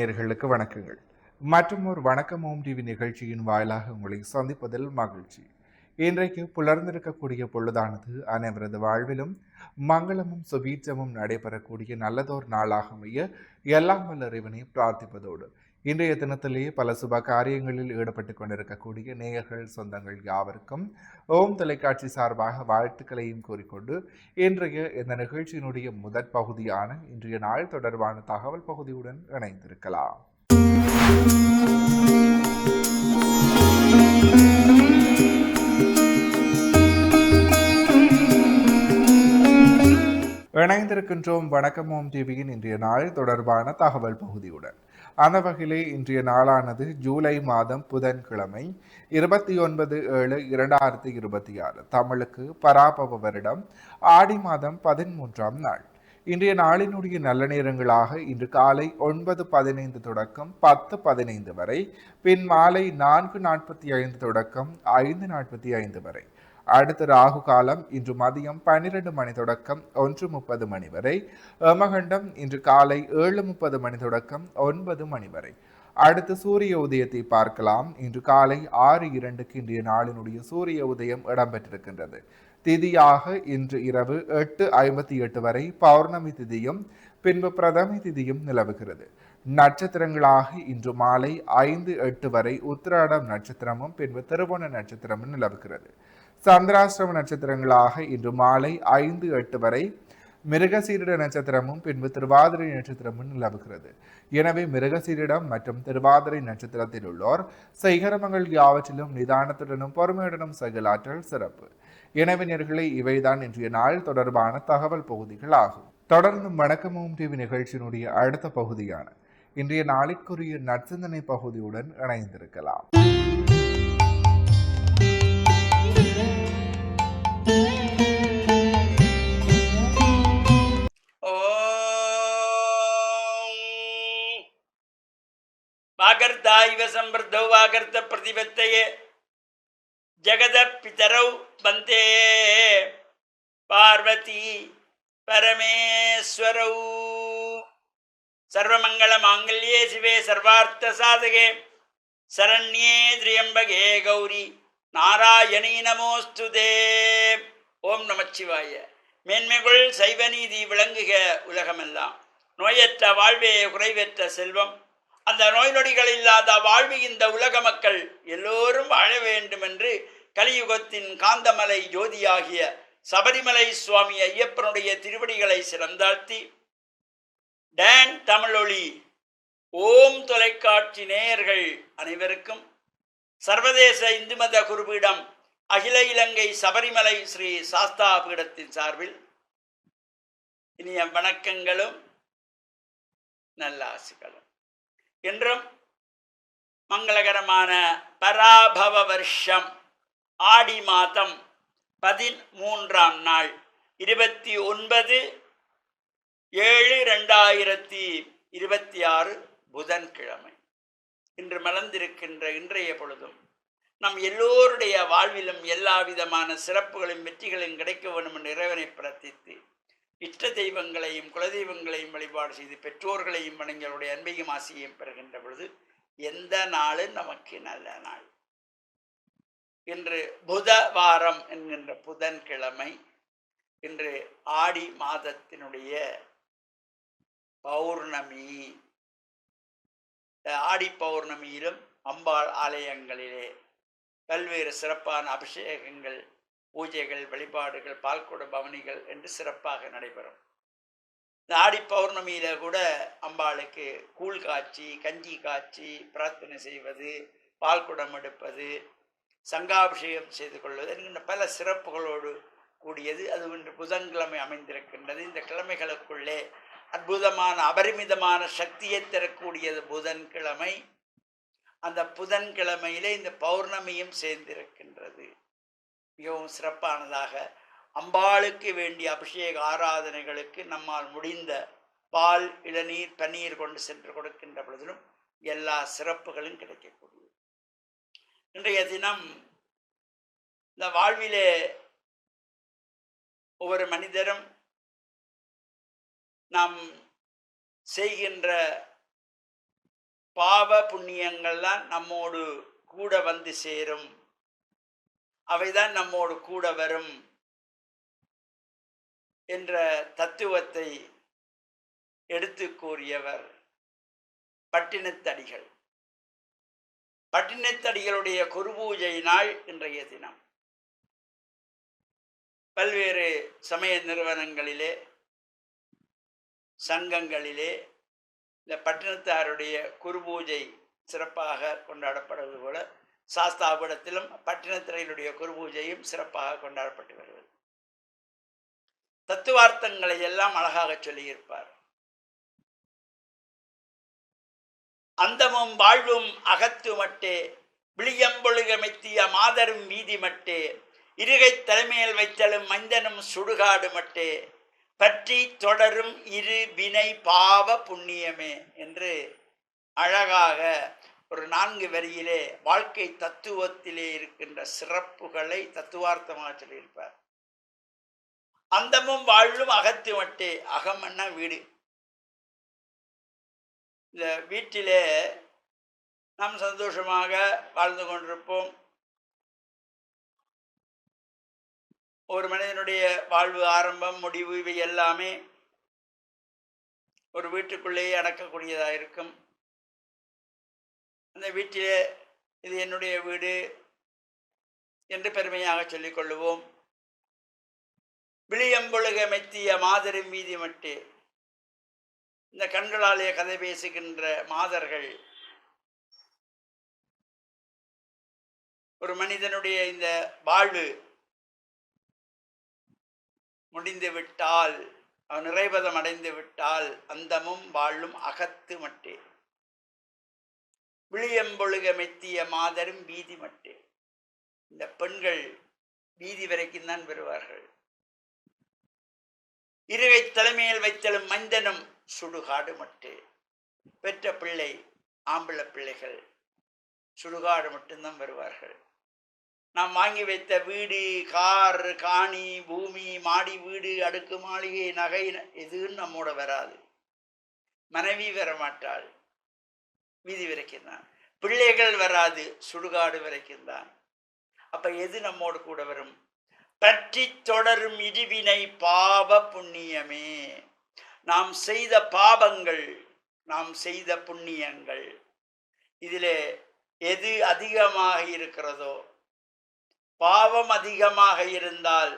நேயர்களுக்கு வணக்கங்கள். மற்றும் ஒரு வணக்கம் ஓம் டிவி நிகழ்ச்சியின் வாயிலாக உங்களை சந்திப்பதில் மகிழ்ச்சி. இன்றைக்கு புலர்ந்திருக்கக்கூடிய பொழுதானது அனைவரது வாழ்விலும் மங்களமும் சுபீட்சமும் நடைபெறக்கூடிய நல்லதோர் நாளாக அமைய எல்லாம் வல்ல இறைவனை பிரார்த்திப்பதோடு இன்றைய தினத்திலேயே பல சுப காரியங்களில் ஈடுபட்டு கொண்டிருக்கக்கூடிய நேயர்கள் சொந்தங்கள் யாவருக்கும் ஓம் தொலைக்காட்சி சார்பாக வாழ்த்துக்களையும் கூறிக்கொண்டு இன்றைய இந்த நிகழ்ச்சியினுடைய முதற் பகுதியான இன்றைய நாள் தொடர்பான தகவல் பகுதியுடன் இணைந்திருக்கலாம். இணைந்திருக்கின்றோம் வணக்கம் ஓம் டிவியின் இன்றைய நாள் தொடர்பான தகவல் பகுதியுடன். அந்த வகையிலே இன்றைய நாளானது ஜூலை மாதம் புதன்கிழமை 29/7/2026 தமிழுக்கு பராபவ வருடம் ஆடி மாதம் 13ஆம் நாள். இன்றைய நாளினுடைய நல்ல நேரங்களாக இன்று காலை 9:15 தொடக்கம் 10:15 வரை, பின் மாலை 4:45 தொடக்கம் 5:45 வரை. அடுத்த ராகு காலம் இன்று மதியம் 12 மணி தொடக்கம் 1:30 மணி வரை. யமகண்டம் இன்று காலை 7:30 மணி தொடக்கம் 9 மணி வரை. அடுத்து சூரிய உதயத்தை பார்க்கலாம். இன்று காலை 6:02க்கு இன்றைய நாளினுடைய சூரிய உதயம் இடம்பெற்றிருக்கின்றது. திதியாக இன்று இரவு 8:58 வரை பௌர்ணமி திதியும் பின்பு பிரதமி திதியும் நிலவுகிறது. நட்சத்திரங்களாக இன்று மாலை 5:08 வரை உத்திராடம் நட்சத்திரமும் பின்பு திருவோண நட்சத்திரமும் நிலவுகிறது. சந்திராஷ்டிரம நட்சத்திரங்களாக இன்று மாலை 5:08 வரை மிருகசீரிட நட்சத்திரமும் பின்பு திருவாதிரை நட்சத்திரமும் நிலவுகிறது. எனவே மிருகசீரிடம் மற்றும் திருவாதிரை நட்சத்திரத்தில் உள்ளோர் செய்கரமங்கள் யாவற்றிலும் நிதானத்துடனும் பொறுமையுடனும் செயலாற்றல் சிறப்பு. எனவே நேயர்களே, இவைதான் இன்றைய நாள் தொடர்பான தகவல் பகுதிகள் ஆகும். தொடர்ந்து வணக்கமும் டிவி நிகழ்ச்சியினுடைய அடுத்த பகுதியான இன்றைய நாளிற்குரிய நற்சிந்தனை பகுதியுடன் இணைந்திருக்கலாம். வாகர்த்தாய்வ சம்பிருத்தௌ வாகர்த்த பிரதிபத்தையே ஜெகத பிதரௌ வந்தே பார்வதி பரமேஸ்வரௌ. சர்வமங்கள மாங்கல்யே சிவே சர்வார்த்த சாதகே சரண்யே திரியம்பகே கௌரி நாராயணீ நமோஸ்துதே. ஓம் நமச்சிவாய. மேன்மைகள் சைவநீதி விளங்குக உலகமெல்லாம். நோயற்ற வாழ்வே குறைவற்ற செல்வம். அந்த நோய் நொடிகள் இல்லாத வாழ்வு இந்த உலக மக்கள் எல்லோரும் வாழ வேண்டும் என்று கலியுகத்தின் காந்தமலை ஜோதியாகிய சபரிமலை சுவாமி ஐயப்பனுடைய திருவடிகளை சிறந்தாழ்த்தி, டான் தமிழொலி ஓம் தொலைக்காட்சி நேயர்கள் அனைவருக்கும் சர்வதேச இந்து மத குருபீடம் அகில இலங்கை சபரிமலை ஸ்ரீ சாஸ்தா பீடத்தின் சார்பில் இனிய வணக்கங்களும் நல்லாசிகளும். இன்றும் மங்களகரமான பராபவ வருஷம் ஆடி மாதம் 13ஆம் நாள் 29/7/2026 புதன்கிழமை. இன்று மலர்ந்திருக்கின்ற இன்றைய பொழுதும் நம் எல்லோருடைய வாழ்விலும் எல்லா விதமான சிறப்புகளும் வெற்றிகளும் கிடைக்க வேண்டும் என்று இறைவனை பிரார்த்தித்து, இஷ்ட தெய்வங்களையும் குலதெய்வங்களையும் வழிபாடு செய்து பெற்றோர்களையும் வணங்கியவருடைய அன்பையும் ஆசையையும் பெறுகின்ற பொழுது எந்த நாளும் நமக்கு நல்ல நாள். இன்று புதவாரம் என்கின்ற புதன்கிழமை. இன்று ஆடி மாதத்தினுடைய பௌர்ணமி. ஆடி பௌர்ணமியிலும் அம்பாள் ஆலயங்களிலே பல்வேறு சிறப்பான அபிஷேகங்கள், பூஜைகள், வழிபாடுகள், பால்குட பவனிகள் என்று சிறப்பாக நடைபெறும். இந்த ஆடி பௌர்ணமியில கூட அம்பாளுக்கு கூழ் காய்ச்சி, கஞ்சி காய்ச்சி பிரார்த்தனை செய்வது, பால்குடம் எடுப்பது, சங்காபிஷேகம் செய்து கொள்வது என்கின்ற பல சிறப்புகளோடு கூடியது. அது இன்று புதன்கிழமை அமைந்திருக்கின்றது. இந்த கிழமைகளுக்குள்ளே அற்புதமான அபரிமிதமான சக்தியை தரக்கூடியது புதன்கிழமை. அந்த புதன்கிழமையிலே இந்த பௌர்ணமியும் சேர்ந்திருக்கின்றது. மிகவும் சிறப்பானதாக அம்பாளுக்கு வேண்டிய அபிஷேக ஆராதனைகளுக்கு நம்மால் முடிந்த பால், இளநீர், பன்னீர் கொண்டு சென்று கொடுக்கின்ற பொழுதிலும் எல்லா சிறப்புகளும் கிடைக்கக்கூடியது. இன்றைய தினம் இந்த வாழ்விலே ஒவ்வொரு மனிதரும் நாம் செய்கின்ற பாவ புண்ணியங்கள் தான் நம்மோடு கூட வந்து சேரும், அவைதான் நம்மோடு கூட வரும் என்ற தத்துவத்தை எடுத்து கூறியவர் பட்டினத்தடிகள். பட்டினத்தடிகளுடைய குருபூஜை நாள் இன்றைய தினம். பல்வேறு சமய நிறுவனங்களிலே, சங்கங்களிலே இந்த பட்டினத்தாருடைய குருபூஜை சிறப்பாக கொண்டாடப்படுவது போல சாஸ்தாபுரத்திலும் பட்டினத்திரையினுடைய குருபூஜையும் சிறப்பாக கொண்டாடப்பட்டு வருவது. தத்துவார்த்தங்களை எல்லாம் அழகாக சொல்லியிருப்பார். அந்தமும் வாழ்வும் அகத்து மட்டே, விளியம்பொழுகமெத்திய மாதரும் வீதி மட்டே, இருகை தலைமையில் வைத்தலும் மந்தனும் சுடுகாடு மட்டே, பற்றி தொடரும் இரு வினை பாவ புண்ணியமே என்று அழகாக ஒரு 4 வரியிலே வாழ்க்கை தத்துவத்திலே இருக்கின்ற சிறப்புகளை தத்துவார்த்தமாக சொல்லியிருப்பார். அந்தமும் வாழ்வும் அகத்து மட்டே, அகமன்னா வீடு. இந்த வீட்டிலே நாம் சந்தோஷமாக வாழ்ந்து கொண்டிருப்போம். ஒரு மனிதனுடைய வாழ்வு ஆரம்பம் முடிவு இவை எல்லாமே ஒரு வீட்டுக்குள்ளேயே அடக்கக்கூடியதாக இருக்கும். அந்த வீட்டிலே இது என்னுடைய வீடு என்று பெருமையாக சொல்லிக் கொள்ளுவோம். விளியம்பொழுக மெத்திய மாதரும் வீதி மட்டே, இந்த கண்களாலே கதை பேசுகின்ற மாதர்கள் ஒரு மனிதனுடைய இந்த வாழ்வு முடிந்து விட்டால், அவன் நிறைவதம் அடைந்து விட்டால், அந்தமும் வாழும் அகத்து மட்டே, விளியம்பொழுக மெத்திய மாதரும் வீதி மட்டே. இந்த பெண்கள் வீதி வரைக்கும் தான் பெறுவார்கள். இருகை தலைமையில் வைத்தலும் மந்தனும் சுடுகாடு மட்டே. பெற்ற பிள்ளை ஆம்பளை பிள்ளைகள் சுடுகாடு மட்டும்தான் வருவார்கள். நாம் வாங்கி வைத்த வீடு, கார், காணி, பூமி, மாடி வீடு, அடுக்கு மாளிகை, நகை எதுவும் நம்மோட வராது. மனைவி வரமாட்டாள், வீதி வரைக்கும் தான். பிள்ளைகள் வராது, சுடுகாடு வரைக்கும் தான். அப்ப எது நம்மோடு கூட வரும்? பற்றி தொடரும் இடிவினை பாவ புண்ணியமே. நாம் செய்த பாவங்கள், நாம் செய்த புண்ணியங்கள், இதிலே எது அதிகமாக இருக்கிறதோ, பாவம் அதிகமாக இருந்தால்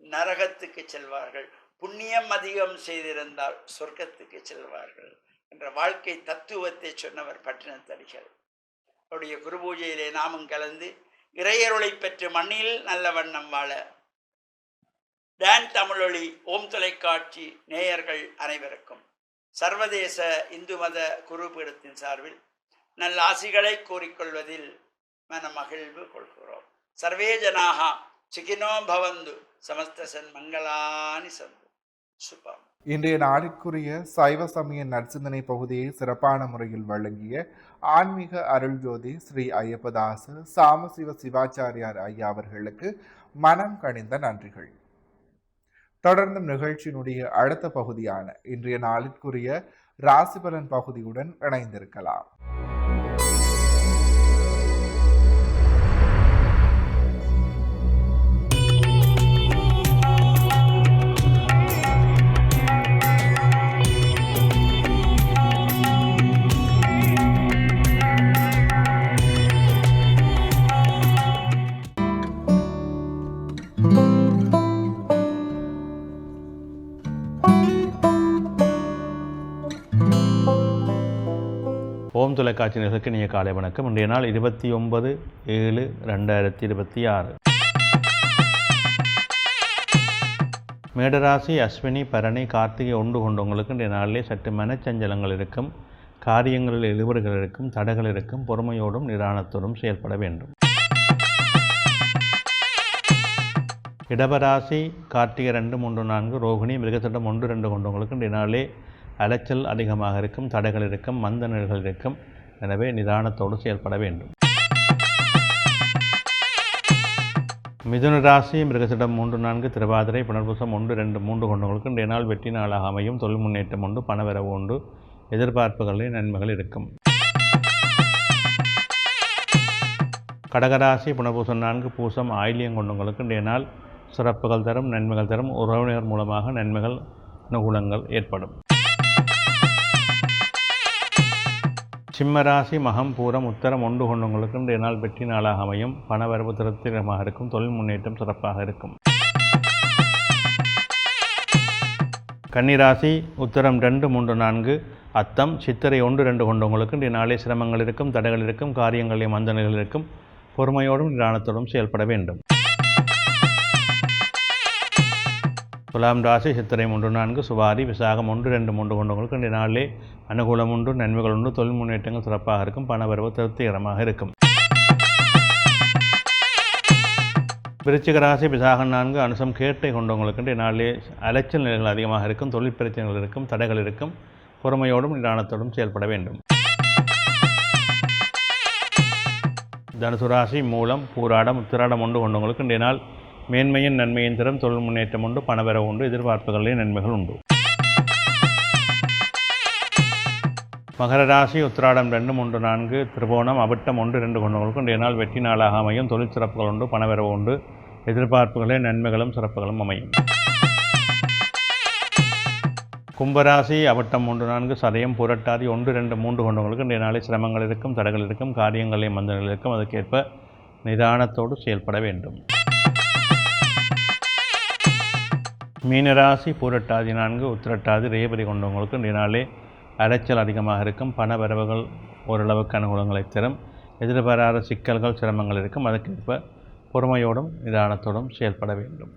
நரகத்துக்கு செல்வார்கள், புண்ணியம் அதிகம் செய்திருந்தால் சொர்க்கத்துக்கு செல்வார்கள் என்ற வாழ்க்கை தத்துவத்தை சொன்னவர் பட்டினத்தடிகள். அவருடைய குருபூஜையிலே நாமும் கலந்து இறையருளை பெற்று மண்ணில் நல்ல வண்ணம் வாழ டான் தமிழொலி ஓம் தொலைக்காட்சி நேயர்கள் அனைவருக்கும் சர்வதேச இந்து மத குருபீடத்தின் சார்பில் நல்ல ஆசிகளை கூறிக்கொள்வதில் மன மகிழ்வு கொள்கிறோம். சர்வே ஜனாக சுகினோ பவந்து சமஸ்த சன்மங்களானி சந்து. சுபம். இன்றைய நாளுக்குரிய சைவ சமய நற்சிந்தனை பகுதியை சிறப்பான முறையில் வழங்கிய ஆன்மீக அருள்ஜோதி ஸ்ரீ ஐயப்பதாசு சாமசிவ சிவாச்சாரியார் ஐயா அவர்களுக்கு மனம் கனிந்த நன்றிகள். தொடர்ந்தும் நிகழ்ச்சியினுடைய அடுத்த பகுதியான இன்றைய நாளிற்குரிய ராசிபலன் பகுதியுடன் இணைந்திருக்கலாம். ஓம் தொலைக்காட்சி நேயர்களுக்கு இனிய காலை வணக்கம். இன்றைய நாள் 29/7/2026. மேடராசி, அஸ்வினி, பரணி, கார்த்திகை ஒன்று கொண்டவங்களுக்கு இன்றைய நாளிலே சற்று மனச்சஞ்சலங்கள் இருக்கும், காரியங்களில் இழுபறுகள் இருக்கும், தடைகள் இருக்கும். பொறுமையோடும் நிதானத்தோடும் செயல்பட வேண்டும். இடபராசி, கார்த்திகை 2, 3, 4, ரோகிணி, மிருகசட்டம் 1, 2 கொண்டவங்களுக்கு இன்றைய நாளிலே அலைச்சல் அதிகமாக இருக்கும், தடைகள் இருக்கும், மந்த நிலைகள் இருக்கும். எனவே நிதானத்தோடு செயல்பட வேண்டும். மிதுன ராசி, மிருகசடம் 3, 4, திருவாதிரை, புனர்பூசம் 1, 2, 3 கொண்டவங்களுக்கு இன்றைய நாள் வெற்றி நாளாக அமையும். தொழில் முன்னேற்றம் உண்டு, பணவரவு உண்டு, எதிர்பார்ப்புகளில் நன்மைகள் இருக்கும். கடகராசி புனர்பூசம் 4 பூசம் ஆயில்யம் கொண்டவங்களுக்கு இன்றைய நாள் சிறப்புகள் தரும், நன்மைகள் தரும். உறவினர் மூலமாக நன்மைகள் அனுகூலங்கள் ஏற்படும். சிம்மராசி மகம் பூரம் உத்தரம் 1 கொண்டவங்களுக்கு இன்றைய நாள் வெற்றி நாளாக அமையும். பணவரவு திருப்திகரமாக இருக்கும். தொழில் முன்னேற்றம் சிறப்பாக இருக்கும். கன்னிராசி உத்தரம் 2, 3, 4 அத்தம் சித்திரை 1, 2 கொண்டவங்களுக்கு இன்றைய நாளே சிரமங்கள் இருக்கும், தடைகள் இருக்கும், காரியங்களையும் மந்தனைகள் இருக்கும். பொறுமையோடும் நிதானத்தோடும் செயல்பட வேண்டும். துலாம் ராசி சித்திரை 3, 4 சுவாரி விசாகம் 1, 2, 3 கொண்டவங்களுக்கு இன்றைய நாளிலே அனுகூலம் உண்டு, நன்மைகள் உண்டு, தொழில் முன்னேற்றங்கள் சிறப்பாக இருக்கும். பணவரவு திருப்திகரமாக இருக்கும். விருச்சிக ராசி விசாகம் 4 அனுசம் கேட்டை கொண்டவங்களுக்கு இன்றைய நாளிலே அலைச்சல் நிலைகள் அதிகமாக இருக்கும், தொழில் பிரச்சனைகள் இருக்கும், தடைகள் இருக்கும். பொறுமையோடும் நிதானத்தோடும் செயல்பட வேண்டும். தனுசு ராசி மூலம் பூராடம் உத்திராடம் 1 கொண்டவங்களுக்கு இன்றைய நாள் மேன்மையின் நன்மையின் தரும், தொழில் முன்னேற்றம் உண்டு, பணவரவு உண்டு, எதிர்பார்ப்புகளிலே நன்மைகள் உண்டு. மகர ராசி உத்திராடம் 2, 3, 4 திருவோணம் அவிட்டம் 1, 2 கொண்டவங்களுக்கு இன்றைய நாள் வெற்றி நாளாக அமையும். தொழில் சிறப்புகள் உண்டு, பணவரவு உண்டு, எதிர்பார்ப்புகளே நன்மைகளும் சிறப்புகளும் அமையும். கும்பராசி அவிட்டம் 3, 4 சதயம் புரட்டாதி 1, 2, 3 கொண்டவங்களுக்கு இன்றைய நாளில் சிரமங்கள் இருக்கும், தடைகள் இருக்கும், காரியங்களையும் மந்தங்கள் இருக்கும். அதுக்கேற்ப நிதானத்தோடு செயல்பட வேண்டும். மீனராசி பூரட்டாதி 4 உத்திரட்டாதி ரேவதி கொண்டவங்களுக்கு இன்றைய நாளே அலைச்சல் அதிகமாக இருக்கும், பண வரவுகள் ஓரளவுக்கு அனுகூலங்களை தரும், எதிர்பாராத சிக்கல்கள் சிரமங்கள் இருக்கும். அதற்கேற்ப பொறுமையோடும் நிதானத்தோடும் செயல்பட வேண்டும்.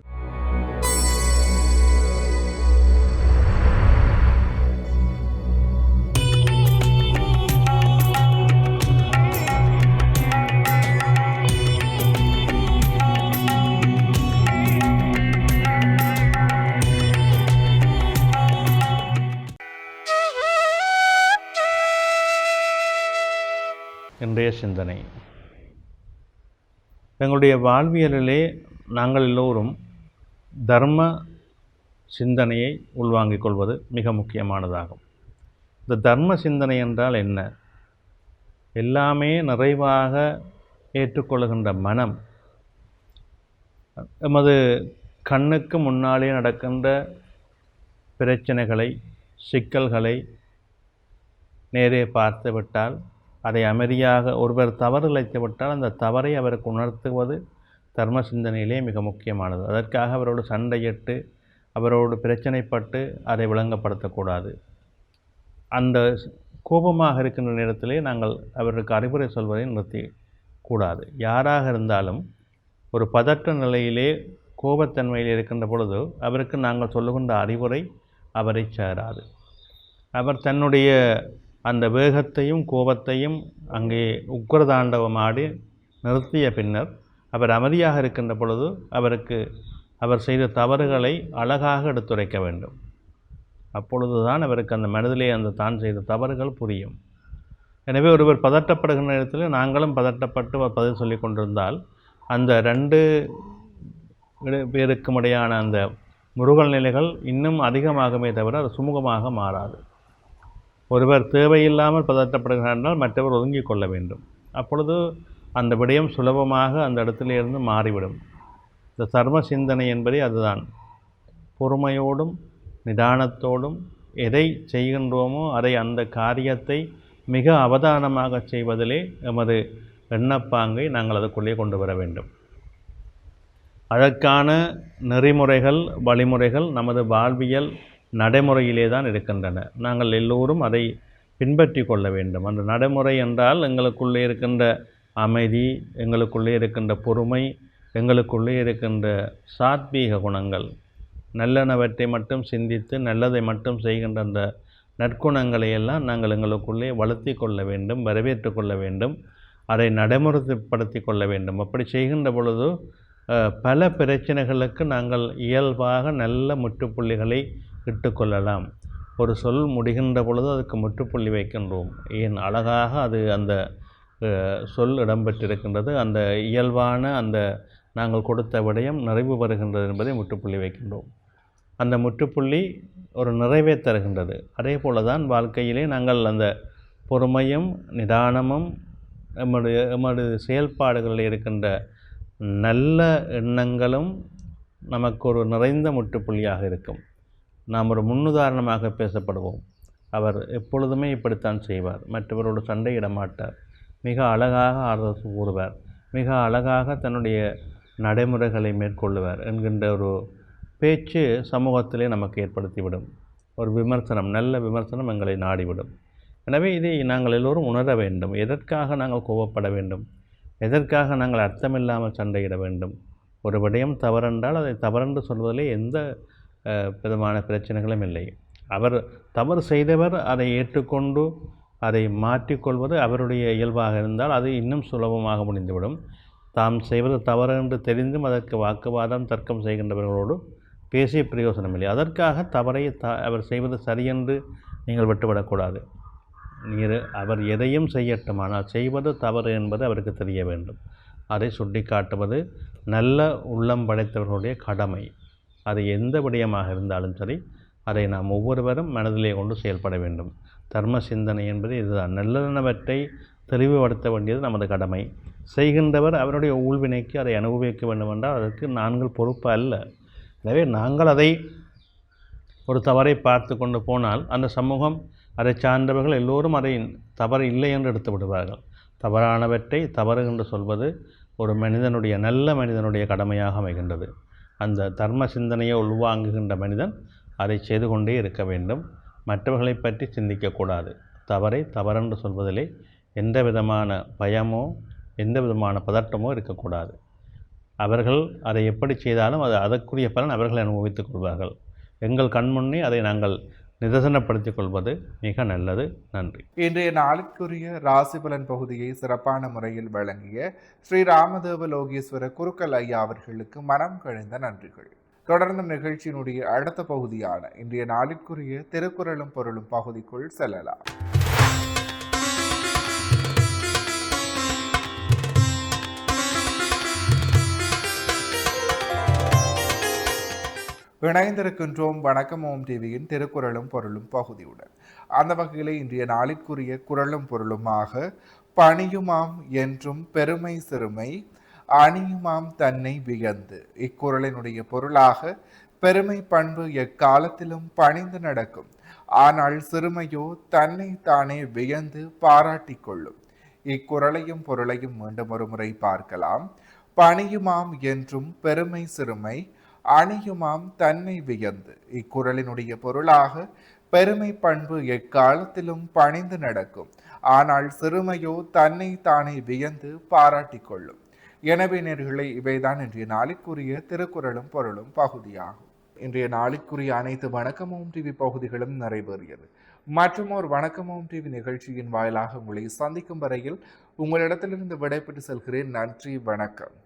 இன்றைய சிந்தனை. எங்களுடைய வாழ்வியலிலே நாங்கள் எல்லோரும் தர்ம சிந்தனையை உள்வாங்கிக் கொள்வது மிக முக்கியமானதாகும். இந்த தர்ம சிந்தனை என்றால் என்ன? எல்லாமே நிறைவாக ஏற்றுக்கொள்கின்ற மனம் எமது கண்ணுக்கு முன்னாலே நடக்கின்ற பிரச்சனைகளை, சிக்கல்களை நேரே பார்த்து விட்டால், அதை அமைதியாக ஒருவர் தவறு இழைத்து விட்டால் அந்த தவறை அவருக்கு உணர்த்துவது தர்ம சிந்தனையிலே மிக முக்கியமானது. அதற்காக அவரோடு சண்டையிட்டு அவரோடு பிரச்சனைப்பட்டு அதை விளங்கப்படுத்தக்கூடாது. அந்த கோபமாக இருக்கின்ற நேரத்திலே நாங்கள் அவருக்கு அறிவுரை சொல்வதை நிறுத்திக்கூடாது. யாராக இருந்தாலும் ஒரு பதற்ற நிலையிலே கோபத்தன்மையில் இருக்கின்ற பொழுது அவருக்கு நாங்கள் சொல்லுகின்ற அறிவுரை அவரை சேராது. அவர் தன்னுடைய அந்த வேகத்தையும் கோபத்தையும் அங்கே உக்கிரதாண்டவமாடி நிறுத்திய பின்னர் அவர் அமைதியாக இருக்கின்ற பொழுது அவர் செய்த தவறுகளை அழகாக எடுத்துரைக்க வேண்டும். அப்பொழுதுதான் அவருக்கு அந்த மனதிலே அந்த தான் செய்த தவறுகள் புரியும். எனவே ஒருவர் பதட்டப்படுகின்ற நேரத்தில் நாங்களும் பதட்டப்பட்டு பதில் சொல்லி கொண்டிருந்தால் அந்த 2 பேருக்கும் இடையான அந்த முருகல் நிலைகள் இன்னும் அதிகமாகவே தவிர அது சுமூகமாக மாறாது. ஒருவர் தேவையில்லாமல் பதட்டப்படுகிறார்கள், மற்றவர் ஒதுங்கிக் கொள்ள வேண்டும். அப்பொழுது அந்த விடயம் சுலபமாக அந்த இடத்திலிருந்து மாறிவிடும். இந்த தர்ம சிந்தனை என்பதே அதுதான். பொறுமையோடும் நிதானத்தோடும் எதை செய்கின்றோமோ அதை அந்த காரியத்தை மிக அவதானமாக செய்வதிலே எமது எண்ணப்பாங்கை நாங்கள் அதுக்குள்ளே கொண்டு வர வேண்டும். அதற்கான நெறிமுறைகள், வழிமுறைகள் நமது வாழ்வியல் நடைமுறையிலே தான் இருக்கின்றன. நாங்கள் எல்லோரும் அதை பின்பற்றி கொள்ள வேண்டும். அந்த நடைமுறை என்றால் எங்களுக்குள்ளே இருக்கின்ற அமைதி, எங்களுக்குள்ளே இருக்கின்ற பொறுமை, எங்களுக்குள்ளே இருக்கின்ற சாத்வீக குணங்கள், நல்லனவற்றை மட்டும் சிந்தித்து நல்லதை மட்டும் செய்கின்ற அந்த நற்குணங்களை எல்லாம் நாங்கள் எங்களுக்குள்ளே வளர்த்தி கொள்ள வேண்டும், வரவேற்று கொள்ள வேண்டும், அதை நடைமுறைப்படுத்தி கொள்ள வேண்டும். அப்படி செய்கின்ற பொழுது பல பிரச்சனைகளுக்கு நாங்கள் இயல்பாக நல்ல முற்றுப்புள்ளிகளை இட்டுக்கொள்ளலாம். ஒரு சொல் முடிகின்ற பொழுது அதுக்கு முற்றுப்புள்ளி வைக்கின்றோம். ஏன் அழகாக அது அந்த சொல் இடம்பெற்றிருக்கின்றது, அந்த இயல்பான அந்த நாங்கள் கொடுத்த விடயம் நிறைவு பெறுகின்றது என்பதை முற்றுப்புள்ளி வைக்கின்றோம். அந்த முற்றுப்புள்ளி ஒரு நிறைவே தருகின்றது. அதே போல தான் வாழ்க்கையிலே நாங்கள் அந்த பொறுமையும் நிதானமும் எமது செயல்பாடுகளில் இருக்கின்ற நல்ல எண்ணங்களும் நமக்கு ஒரு நிறைந்த முற்றுப்புள்ளியாக இருக்கும். நாம் ஒரு முன்னுதாரணமாக பேசப்படுவோம். அவர் எப்பொழுதுமே இப்படித்தான் செய்வார். மற்றவரோடு சண்டையிட மாட்டார். மிக அழகாக ஆறுதல் கூறுவார். மிக அழகாக தன்னுடைய நடைமுறைகளை மேற்கொள்ளுவார் என்கின்ற ஒரு பேச்சு சமூகத்திலே நமக்கு ஏற்படுத்திவிடும். ஒரு விமர்சனம், நல்ல விமர்சனம் எங்களை நாடிவிடும். எனவே இதை நாங்கள் எல்லோரும் உணர வேண்டும். எதற்காக நாங்கள் கோபப்பட வேண்டும்? எதற்காக நாங்கள் அர்த்தமில்லாமல் சண்டையிட வேண்டும்? ஒரு விடயம் தவறென்றால் அதை தவறென்று சொல்வதிலே எந்த விதமான பிரச்சனைகளும் இல்லை. அவர் தவறு செய்தவர் அதை ஏற்றுக்கொண்டு அதை மாற்றிக்கொள்வது அவருடைய இயல்பாக இருந்தால் அது இன்னும் சுலபமாக முடிந்துவிடும். தாம் செய்வது தவறு என்று தெரிந்தும் அதற்கு வாக்குவாதம் தர்க்கம் செய்கின்றவர்களோடு பேசிய பிரயோசனமில்லை. அதற்காக தவறை அவர் செய்வது சரியென்று நீங்கள் விட்டுவிடக்கூடாது. அவர் எதையும் செய்யட்டும், ஆனால் செய்வது தவறு என்பது அவருக்கு தெரிய வேண்டும். அதை சுட்டி காட்டுவது நல்ல உள்ளம் படைத்தவர்களுடைய கடமை. அது எந்த விடயமாக இருந்தாலும் சரி, அதை நாம் ஒவ்வொருவரும் மனதிலே கொண்டு செயல்பட வேண்டும். தர்ம சிந்தனை என்பது இதுதான். நல்லனவற்றை தெளிவுபடுத்த வேண்டியது நமது கடமை. செய்கின்றவர் அவருடைய ஊழ்வினைக்கு அதை அனுபவிக்க வேண்டும் என்றால் அதற்கு நாங்கள் பொறுப்பு அல்ல. எனவே நாங்கள் அதை ஒரு தவறை பார்த்து கொண்டு போனால் அந்த சமூகம், அதை சார்ந்தவர்கள் எல்லோரும் அதை தவறு இல்லை என்று எடுத்து விடுவார்கள். தவறானவற்றை தவறு என்று சொல்வது ஒரு மனிதனுடைய, நல்ல மனிதனுடைய கடமையாக அமைகின்றது. அந்த தர்ம சிந்தனையை உள்வாங்குகின்ற மனிதன் அதை செய்து கொண்டே இருக்க வேண்டும். மற்றவர்களை பற்றி சிந்திக்கக்கூடாது. தவறை தவறென்று சொல்வதிலே எந்த விதமான பயமோ எந்த விதமான பதட்டமோ இருக்கக்கூடாது. அவர்கள் அதை எப்படி செய்தாலும் அதற்குரிய பலன் அவர்கள் அனுபவித்துக் கொள்வார்கள். எங்கள் கண்முன்னே அதை நாங்கள் நிதர்சனப்படுத்திக் கொள்வது மிக நல்லது. நன்றி. இன்றைய நாளுக்குரிய ராசிபலன் பகுதியை சிறப்பான முறையில் வழங்கிய ஸ்ரீ ராமதேவ லோகேஸ்வர குருக்கள் ஐயா அவர்களுக்கு மனம் கழிந்த நன்றிகள். தொடர்ந்து நிகழ்ச்சியினுடைய அடுத்த பகுதியான இன்றைய நாளுக்குரிய திருக்குறளும் பொருளும் பகுதிக்குள் செல்லலாம். இணைந்திருக்கின்றோம் வணக்கம் ஓம் டிவியின் திருக்குறளும் பொருளும் பகுதியுடன். அந்த வகையில் இன்றைய நாளிற்குரிய குறளும் பொருளுமாக பணியுமாம் என்றும் பெருமை சிறுமை அணியுமாம் தன்னை வியந்து. இக்குறளினுடைய பொருளாக பெருமை பண்பு எக்காலத்திலும் பணிந்து நடக்கும், ஆனால் சிறுமையோ தன்னை தானே வியந்து பாராட்டி கொள்ளும். இக்குறளையும் பொருளையும் மீண்டும் ஒரு முறை பார்க்கலாம். பணியுமாம் என்றும் பெருமை சிறுமை அணியுமாம் தன்னை வியந்து. இக்குறளினுடைய பொருளாக பெருமை பண்பு எக்காலத்திலும் பணிந்து நடக்கும், ஆனால் சிறுமையோ தன்னை தானே வியந்து பாராட்டி கொள்ளும். எனவே நேயர்களே, இவைதான் இன்றைய நாளுக்குரிய திருக்குறளும் பொருளும் பகுதியாகும். இன்றைய நாளுக்குரிய அனைத்து வணக்கம் ஓம் டிவி பகுதிகளும் நிறைவேறியது. மற்றும் ஒரு வணக்கம் ஓம் டிவி நிகழ்ச்சியின் வாயிலாக உங்களை சந்திக்கும் வரையில் உங்களிடத்திலிருந்து விடைபெற்று செல்கிறேன். நன்றி, வணக்கம்.